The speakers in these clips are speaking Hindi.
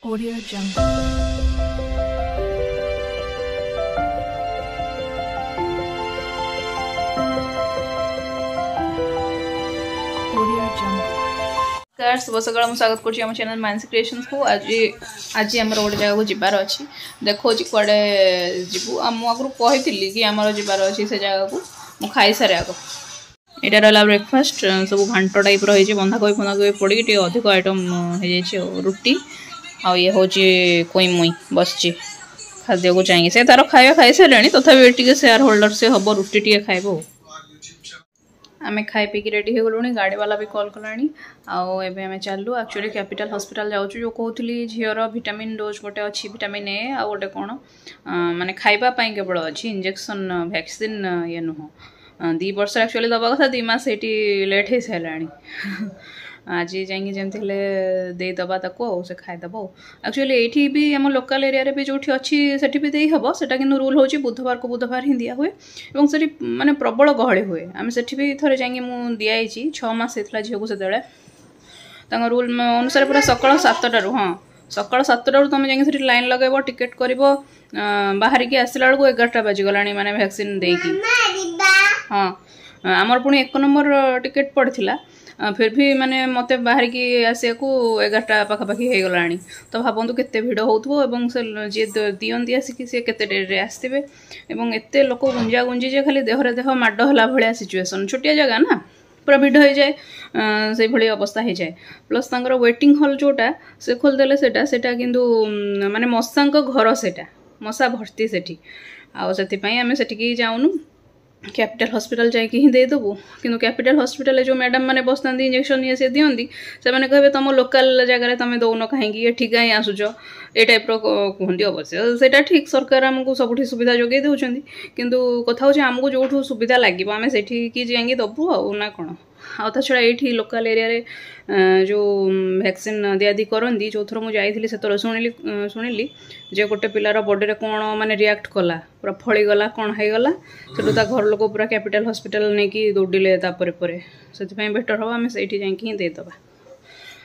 Audio Jungle. Audio Jungle. नमस्कार शुभ सकाल मुझे स्वागत कर चैनल मानसी क्रिएशंस को आज आम गोटे जगह को जबार अच्छी देखो कड़े जीवु आगु कही कि आमर जबार अच्छी से जगह को मुझे खाई सारे आग यहाँ रहा ब्रेकफास्ट सब घाट टाइप रही बंधाकोबी फंधाकोबी पड़ी अधिक आइटम हो रुटी आ ये हूँ कोई मुई बस खाद्य को चाहिए से तार खाଇବା खाई सारे तथापि शेयर होल्डर से हम रुटी टे खाइब आम खाई पी रेडी हो गलुणी गाड़ी वाला भी कॉल कलानी आम चलू एक्चुअली कैपिटल हॉस्पिटल जाऊँ जो कहती झीर विटामिन डोज गोटे अच्छी विटामिन ए आ गोटे कौन माने खाइबापी केवल अच्छी इंजेक्शन वैक्सीन ये नुह 2 वर्ष एक्चुअली दबा कथा 2 मास ये लेट हो सारा आज जाइए जमी देदबा से खाईदेव एक्चुअली ये भी आम लोकल एरिया भी जो अच्छी से भी दे हम से रूल हो बुधवार को बुधवार ही दिया हुए और से माने प्रबल गहली हुए आम से भी थे जाइए मुझे दिखाई 6 मास होता झील को से रूल अनुसार पूरा सकाल 7टारू हाँ सकाल 7टारू तुम जाइए लाइन लगेब टिकेट कर बाहर की आसला बेलू 11टा बाजिगला माने वैक्सीन देकी हाँ आमर पुणी 1 नंबर टिकेट पड़ता फिर भी माने मते बाहर की आसिया को 11टा पाखापाखि हो गला तो भावतु केते भिड़ हो से जी दियंती आसिक सी केते डेरी आसवे और एत लोक गुंजा गुंजी जे खाली देहरे देह माड होला भाया सिचुएसन छोटिया जगह ना पूरा भिड़ हो जाए से भली अवस्था हो जाए प्लस तांकर वेटिंग हॉल जोटा से खोलदेले सेटा किंतु माने मशांक घर सेटा मशा भर्ती सेठी आम से जाऊनु कैपिटल हॉस्पिटल जाकि ही देदेबू किंतु कैपिटल हॉस्पिटल जो मैडम मैंने बसता इंजेक्शन ये सी दिखती से मैंने कहे तुम लोकल जगह तुम दौन कहीं ये कहीं आसुच ये टाइप कहते अवश्य से ठीक सरकार आमको सबुठी सुविधा जोगे दौरान किंतु कथा हूँ आमको जो सुविधा लगे आम से जाकि दबू आना कौन आ छड़ा ये लोकल एरिया जो वैक्सीन दियादी करती जो थर मुझे जाइली से थर शुणिली जे गोटे पिलार बॉडी रे कौन माने रिएक्ट कला पूरा फड़ी गला कौन हो गला से घर लोग पूरा कैपिटल हॉस्पिटल नहीं कि दौड़े से बेटर हम आम से जाकि ही देदबा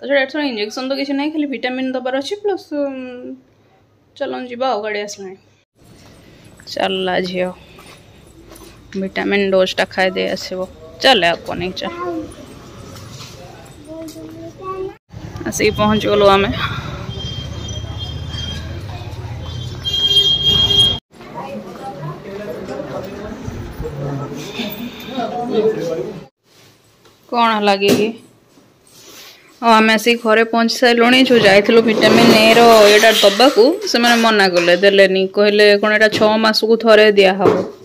तो छड़ा इंजेक्शन तो किसी ना खाली विटामिन दबार अच्छे प्लस चलन जीवा गाड़ी आसला चलला झी विटामिन डोजटा खाई दे आसब चल आपको नहीं चल आसिक पहुँच गलु आम कौन लगे कि आम आसिक घरे पहुँच सारे जो जाइलु विटामिन ए रोटा दबा से मना कले देलेनी कहले कौन एटा 6 मास को थरे दिहब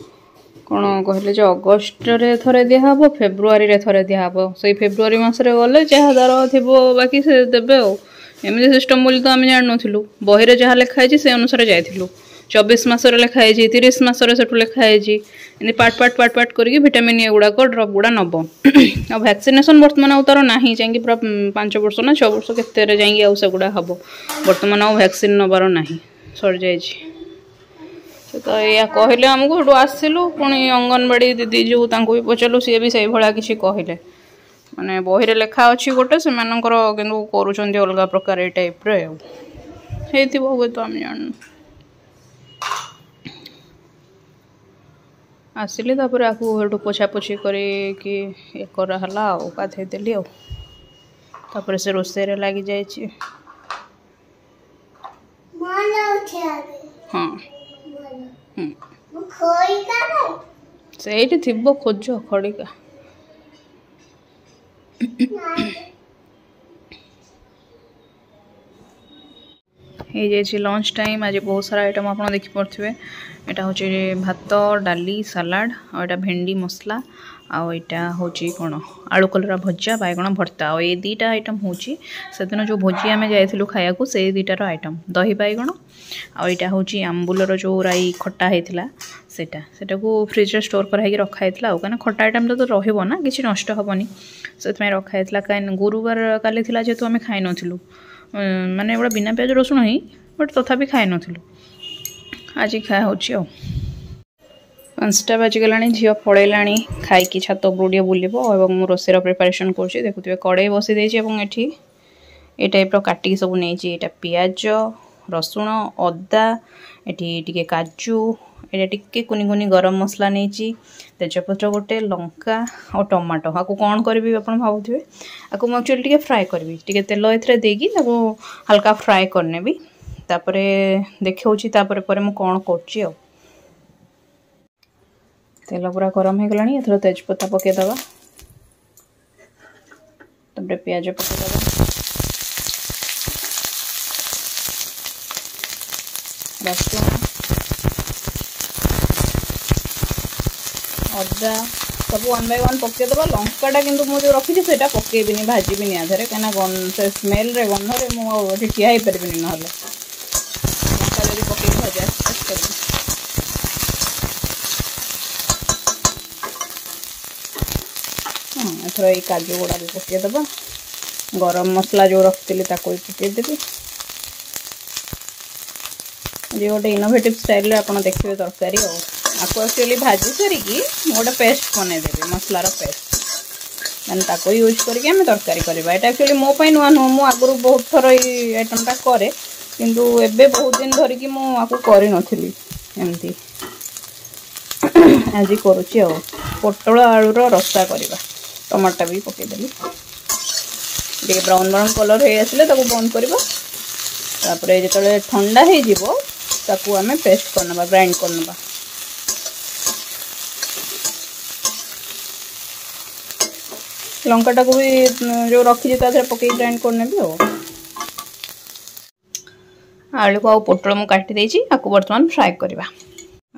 कौन कहले जो अगस्ट रे थरे दिहब फेब्रुआरी रे थरे दिहब से फेब्रुआरी मसरे गले जहाँ दर थी बाकी से देवे एमती सिस्टम बोली तो आम जान नु बही जहाँ लिखाई से अनुसार जाइलु 24 मासरे लिखाई 30 मासरे से लिखाई पार्ट करके विटामिन ए गुड़ाक ड्रप गुड़ा नब आ वैक्सीनेशन बर्तमान आउ तार ना जाकि पूरा 5 वर्ष ना 6 वर्ष केते जाकि आउ सेगुड़ा हम बर्तमान आउ वैक्सीन नबार ना सर जाए तो या कहले आमको एटू आसलु पुणी अंगनवाड़ी दीदी जो भी पचारू सी भी से भाया किसी कहले माने बही लेखा अच्छी गोटे से किंतु करुँच अलग प्रकार ये टाइप रे हुए तो आम जान आसिली तापर आपको पोछापोछी कर कराला गाधे देली आपर से रोसे लगी जाए हाँ से थी खोज खड़िका ये लंच टाइम आज बहुत सारा आइटम आप देखिपे यहाँ हूँ भात डाली सालाड और भेंडी मसला आईटा हूँ कौन आलू कलरा भजा बैगण भर्ता और ये 2टा आइटम हूँ से दिन जो भोजी आम जाइलु खाया से 2टार आइटम दही बैगण आईटा हूँ आंबुलर जो राई खट्टा होता सेटा को फ्रिज स्टोर कर रखाई कहीं खट्टा आइटम तो रहा कि नष्ट हेनी से रखाई कहीं गुरुवार काली जेहेतु आम खाई नु माने एगुड़ा बिना प्याज रसुण ही बट तथापि खाई नु आज खाया हो 5टा बाजिगला झील पलैला खाई छात उपरू बुलब और रोषेर प्रिपारेसन कर देखुए कड़े बसी ये ए टाइप काटिकी सब नहीं एटा पियाज रसुण अदा ये काजू ये टिके कुनी कुनी गरम मसला नहीं तेजपत्र गोटे लंका और टमाटो आपको कौन करी आप भावुए आपको मुझे एक्चुअली फ्राए करी टे तेल ए देकी हल्का फ्राए करने भी तापर देखी तापर मुझे कौन कर तेल पूरा गरम हो गलानी एथर तेजपत्ता पकईदबा तापर प्याज पकईदबा रसुण अदा सब 1 बाय 1 पकईदबा लंकाटा कि मुझे रखी से पकईबिनी भाजबिनी आधे कहीं से स्मेल रे गंधरे मुझे ठिया हो पारि ना लंका जब पकई भजा स्टार्ट कर एथर ये काजू गुड़ा भी पकईदबा गरम मसला जो रखी भी पकईदेवी ये गोटे इनोवेटिव स्टाइल आप देखिए तरकारी आपको एक्चुअली भाजी सारिकी गोटे पेस्ट बनईदेवी मसलार पेस्ट मैंने ताको यूज करके आम तरकारी करवा यहाँ एक्चुअली मोपाई नुआ नुह मु आगुरी बहुत थर ये आइटमटा करे किंतु एबे बहुत दिन धरिकी मुझे कर नी एमती आज करुच्ची पोटल आलूर रसा करवा टमाटर भी पकईदेली टे ब्राउन ब्राउन कलर हो आसिले बंद करवा जो ठंडा हो आम पेस्ट करना ग्राइंड करना लंकाटा को भी जो रखी पकई ग्राइंड करने भी आलू को पोटल मुझे काटी आपको बर्तमान फ्राए करवा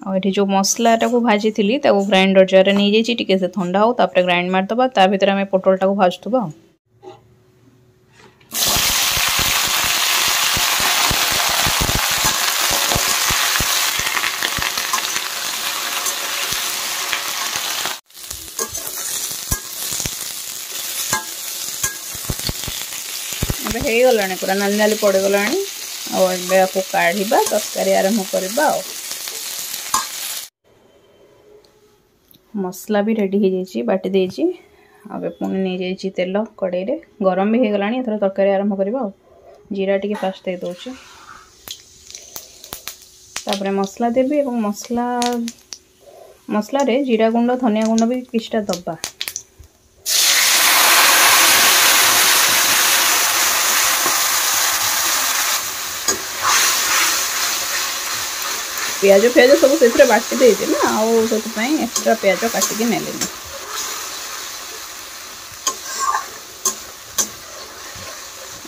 और जो मसलाटा को भाजी थी ग्राइंडर जार नहीं जाइए से ठंडा हो तापर ग्राइंड मारदबा ता भीतर आम पोटलटा को भाजुवा हो गला पूरा नाली नाली पड़गला आपको काढ़ा तरकारी आरंभ करवा मसला भी रेडी हो जाइए बाटी देजी अब पुणी नहीं जाइए तेल कड़े गरम भी हो गला एथर तरकारी आरंभ करवा जीरा टी फास्ट दे दूचे तापर मसला देवी और मसला रे जीरा गुंड धनिया गुंड भी किछटा दबा प्याज प्याज सब से बाटी देजे ना आउपाई एक्स्ट्रा प्याज काटिकी नेले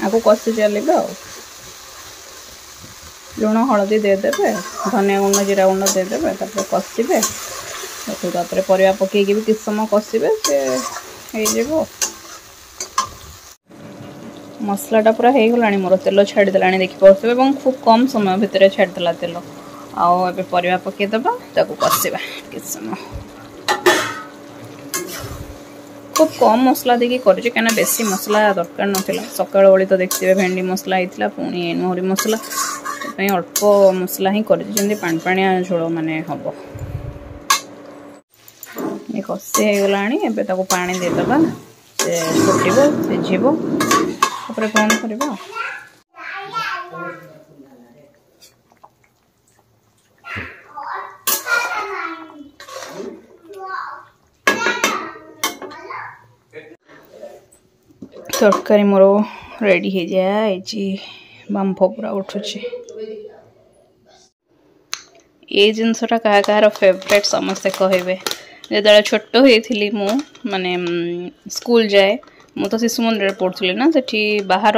आपको कषि चलिए लुण हलदी देदे धनिया गुंड जीरा गुंड देदे कषिबे तापर परिवा पकईकि भी किस समय कषिबे से मसलाटा पूरा हो गला मोर तेल छाड़देला देखिए खूब कम समय भितर छाड़देला तेल आउ परिवा पकईदबा कषिबा किस समय खूब कम मसला देखिए कहीं बेसी मसला दरकार नाला सकाल बड़ी तो देखिए भेंडी मसला होता पुणी मोहरी मसला अल्प मसला ही कर पाणिया झोल माने हम ये कषि हो गला पानी देदबा से फुटब सिझब बंद करवा तरकारी मोर रेडी हो जाए बांफ पूरा उठुची ये जिनसटा क्या कह फेवरेट समस्ते कहे जो छोट होती मु माने स्कूल जाए मु तो शिशु मंदिर पढ़ुली ना से बाहर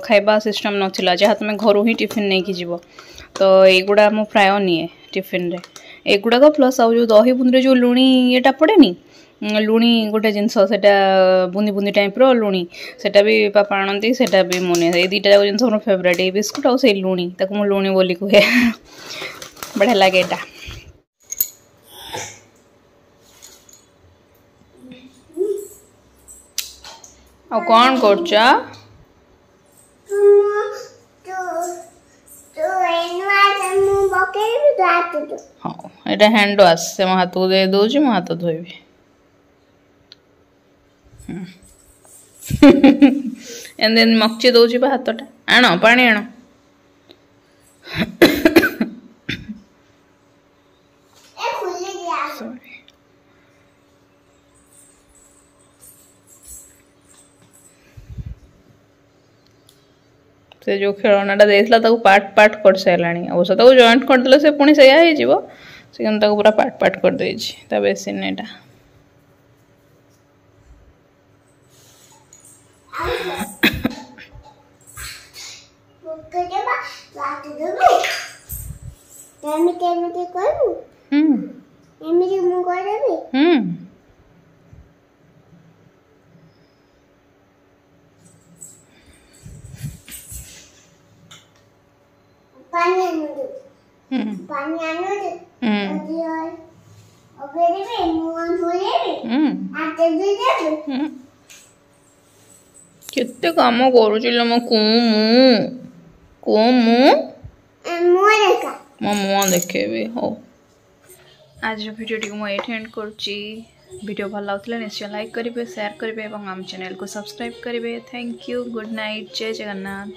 खाइबा सिस्टम नाला जहाँ तुम घर ही टिफिन नहीं कि जीव तो युड़ा मु प्राय निए टिफिन रे एगुड़ाक प्लस आउ जो दही बुंदी जो लुणी येटा पड़ेनी लुणी गोटे जिनस बुंदी बुंदी टाइप लुणी सेटा भी पापा आणती सेटा भी मुझे ये दुटा जाक जिन मोर फेवरेट ये बिस्कुट आउ से लुणी ताको मु लुणी बोली कहे बढ़िया लगे एटा आ कौन करछा हाँ एटा हैंड वाश से मो हाथ को दे दूची मो हाथ धोइबी एमती मक्ची दौची हाथटा आण पानी आण से जो खेलनाटा देता पार्ट पार्ट कर साराणी अवश्य जॉइंट करदे से पुणी से पूरा पार्ट पार्ट कर देता बेसिन एटा केते काम करुचिल मो मुँह देखेबी हो आज वीडियो मुझे एंड करुच्ची वीडियो भल लगा निश्चय लाइक करेंगे शेयर करेंगे और आम चैनल को सब्सक्राइब करेंगे थैंक यू गुड नाइट जय जगन्नाथ।